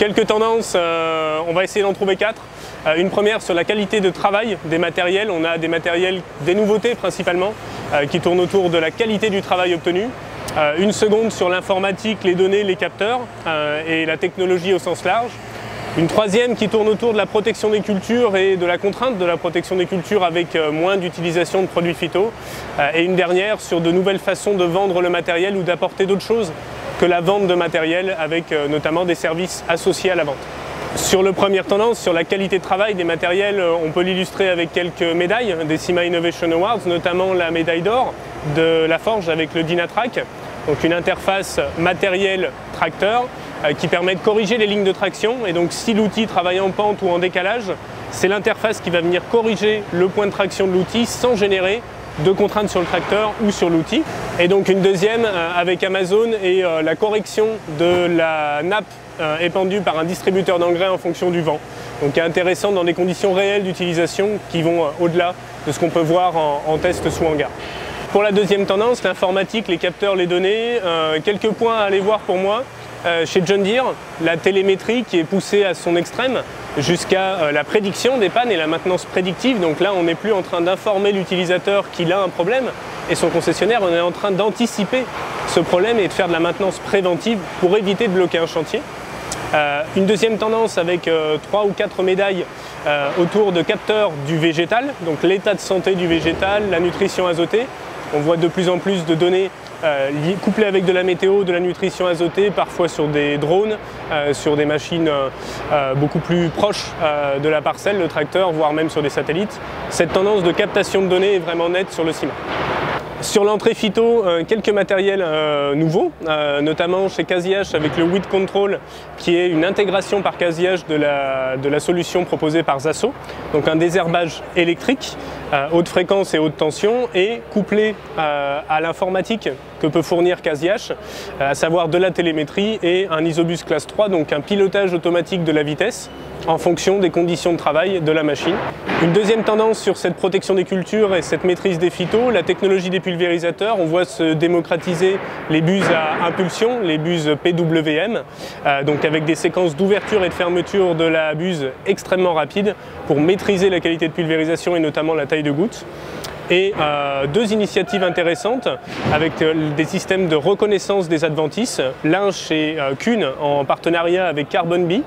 Quelques tendances, on va essayer d'en trouver 4. Une première sur la qualité de travail des matériels. On a des matériels, des nouveautés principalement, qui tournent autour de la qualité du travail obtenu. Une seconde sur l'informatique, les données, les capteurs et la technologie au sens large. Une troisième qui tourne autour de la protection des cultures et de la contrainte de la protection des cultures avec moins d'utilisation de produits phyto. Et une dernière sur de nouvelles façons de vendre le matériel ou d'apporter d'autres choses que la vente de matériel avec notamment des services associés à la vente. Sur la première tendance, sur la qualité de travail des matériels, on peut l'illustrer avec quelques médailles des CIMA Innovation Awards, notamment la médaille d'or de la Forge avec le Dynatrac, donc une interface matériel-tracteur qui permet de corriger les lignes de traction. Et donc si l'outil travaille en pente ou en décalage, c'est l'interface qui va venir corriger le point de traction de l'outil sans générer de contraintes sur le tracteur ou sur l'outil. Et donc une deuxième avec Amazon et la correction de la nappe épandue par un distributeur d'engrais en fonction du vent. Donc intéressant dans des conditions réelles d'utilisation qui vont au-delà de ce qu'on peut voir en test sous hangar. Pour la deuxième tendance, l'informatique, les capteurs, les données, quelques points à aller voir pour moi. Chez John Deere, la télémétrie qui est poussée à son extrême jusqu'à la prédiction des pannes et la maintenance prédictive. Donc là, on n'est plus en train d'informer l'utilisateur qu'il a un problème et son concessionnaire, on est en train d'anticiper ce problème et de faire de la maintenance préventive pour éviter de bloquer un chantier. Une deuxième tendance avec 3 ou 4 médailles autour de capteurs du végétal, donc l'état de santé du végétal, la nutrition azotée. On voit de plus en plus de données couplées avec de la météo, de la nutrition azotée, parfois sur des drones, sur des machines beaucoup plus proches de la parcelle, le tracteur, voire même sur des satellites. Cette tendance de captation de données est vraiment nette sur le CIMA. Sur l'entrée phyto, quelques matériels nouveaux, notamment chez CASIH avec le Weed Control, qui est une intégration par CASIH de la solution proposée par Zasso, donc un désherbage électrique, haute fréquence et haute tension, et couplé à l'informatique que peut fournir CASIH, à savoir de la télémétrie et un Isobus classe 3, donc un pilotage automatique de la vitesse en fonction des conditions de travail de la machine. Une deuxième tendance sur cette protection des cultures et cette maîtrise des phytos, la technologie des pulvérisateurs. On voit se démocratiser les buses à impulsion, les buses PWM, donc avec des séquences d'ouverture et de fermeture de la buse extrêmement rapides pour maîtriser la qualité de pulvérisation et notamment la taille de gouttes. Et deux initiatives intéressantes avec des systèmes de reconnaissance des adventices. L'un chez Kuhn en partenariat avec Carbon Bee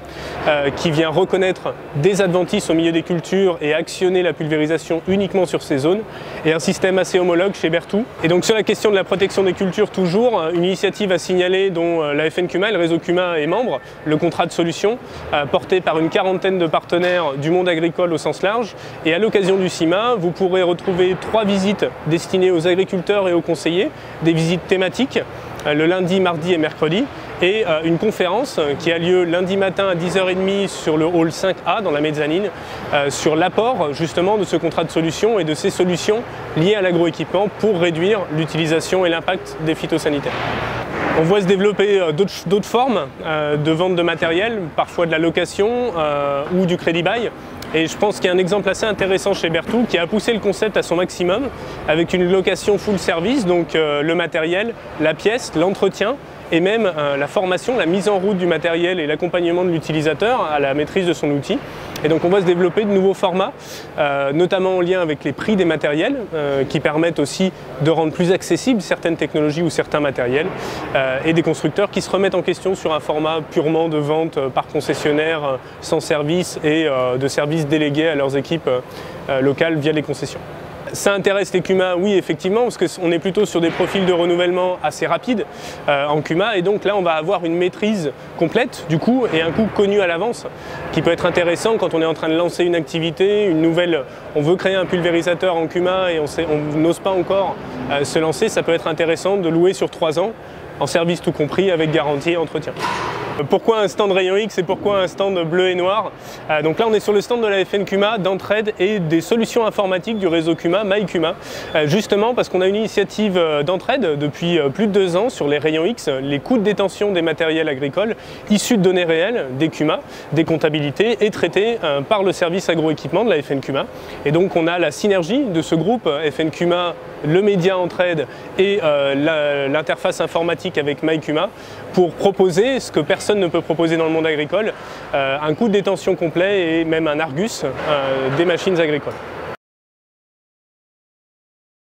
qui vient reconnaître des adventices au milieu des cultures et actionner la pulvérisation uniquement sur ces zones. Et un système assez homologue chez Berthoud. Et donc sur la question de la protection des cultures toujours, une initiative à signaler dont la FNCUMA, le réseau CUMA est membre, le contrat de solution porté par une quarantaine de partenaires du monde agricole au sens large. Et à l'occasion du CIMA, vous pourrez retrouver 3 visites destinées aux agriculteurs et aux conseillers, des visites thématiques le lundi, mardi et mercredi, et une conférence qui a lieu lundi matin à 10h30 sur le hall 5A dans la mezzanine sur l'apport justement de ce contrat de solution et de ces solutions liées à l'agroéquipement pour réduire l'utilisation et l'impact des phytosanitaires. On voit se développer d'autres formes de vente de matériel, parfois de la location ou du crédit bail. Et je pense qu'il y a un exemple assez intéressant chez Berthoud qui a poussé le concept à son maximum avec une location full service, donc le matériel, la pièce, l'entretien et même la formation, la mise en route du matériel et l'accompagnement de l'utilisateur à la maîtrise de son outil. Et donc on va se développer de nouveaux formats, notamment en lien avec les prix des matériels, qui permettent aussi de rendre plus accessibles certaines technologies ou certains matériels, et des constructeurs qui se remettent en question sur un format purement de vente par concessionnaire, sans service et de services délégués à leurs équipes locales via les concessions. Ça intéresse les CUMA, oui effectivement, parce qu'on est plutôt sur des profils de renouvellement assez rapides en CUMA, et donc là on va avoir une maîtrise complète du coût et un coût connu à l'avance, qui peut être intéressant quand on est en train de lancer une activité, une nouvelle, on veut créer un pulvérisateur en CUMA et on n'ose pas encore se lancer, ça peut être intéressant de louer sur 3 ans, en service tout compris, avec garantie et entretien. Pourquoi un stand Rayon X et pourquoi un stand bleu et noir? Donc là on est sur le stand de la FNCUMA, d'entraide et des solutions informatiques du réseau CUMA, MyCUMA, justement parce qu'on a une initiative d'entraide depuis plus de 2 ans sur les Rayons X, les coûts de détention des matériels agricoles issus de données réelles des CUMA, des comptabilités et traités par le service agroéquipement de la FNCUMA. Et donc on a la synergie de ce groupe FNCUMA, le média entraide et l'interface informatique avec MyCUMA pour proposer ce que personne personne ne peut proposer dans le monde agricole, un coût de détention complet et même un Argus des machines agricoles.